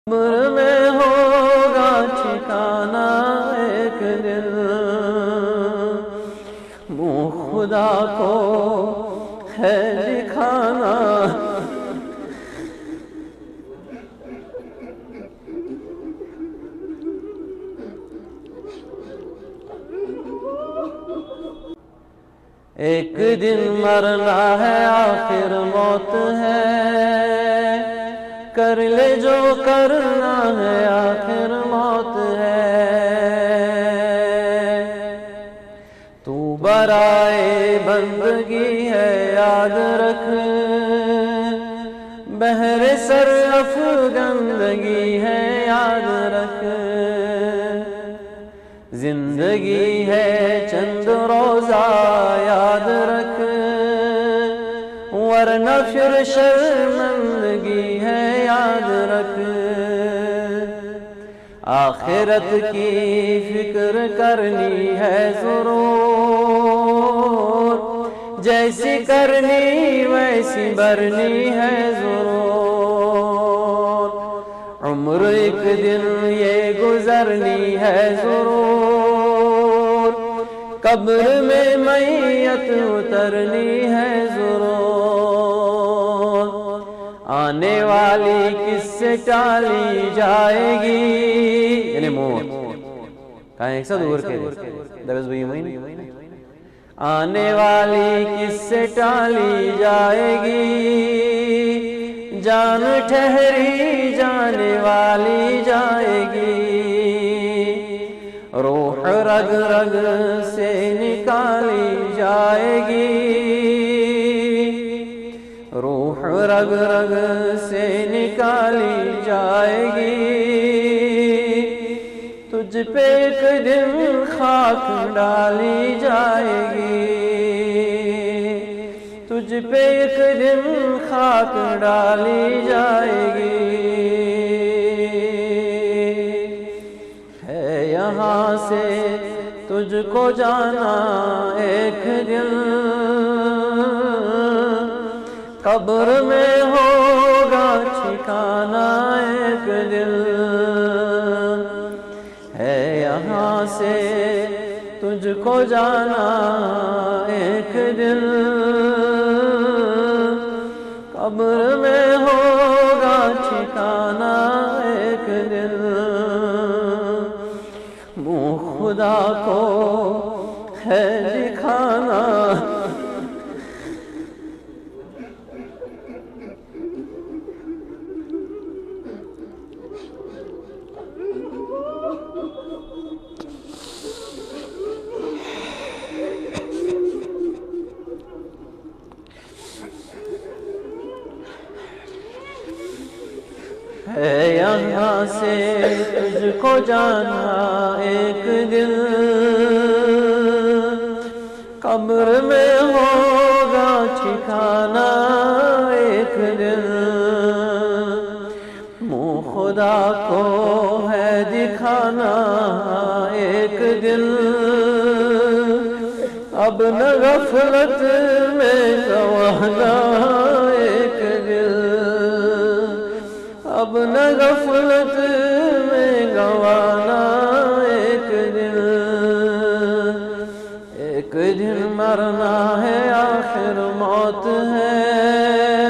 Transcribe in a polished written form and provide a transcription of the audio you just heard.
कब्र में होगा ठिकाना एक दिन, मुँह खुदा को है दिखाना। एक दिन मरना है, आखिर मौत है, कर ले जो करना है, आखिर मौत है। तू बराए बंदगी है, याद रख, बहरे सर अफगंदगी है, याद रख। जिंदगी है चंद रोजा, याद रख, वरना फिर शर्मंदगी है, याद रख। आखिरत की फिक्र करनी है ज़रूर, जैसी करनी वैसी भरनी है ज़रूर। उम्र एक दिन ये गुजरनी है ज़रूर, कब्र में मैयत उतरनी है ज़रूर। आने वाली किससे टाली जाएगी, यानी मौत कहाँ एक साथ दूर के आने वाली किससे टाली जाएगी। जान ठहरी जाने वाली जाएगी, रूह रग रग से निकाली जाएगी, रूह रग रग से निकाली जाएगी। तुझ पे एक दिन खाक डाली जाएगी, तुझ पे एक दिन खाक डाली जाएगी। है यहाँ से तुझको जाना एक दिन, कब्र में होगा ठिकाना एक दिन। है यहाँ से तुझको जाना एक दिन, कब्र में होगा ठिकाना एक दिन। मुँह खुदा को है दिखाना। है यहाँ से तुझको जाना एक दिन, कब्र में होगा ठिकाना एक दिन। मुँह खुदा को है दिखाना एक दिन, अब न गफलत में गवाना एक दिन, अब न गफलत में गवाना एक दिन। एक दिन मरना है, आखिर मौत है,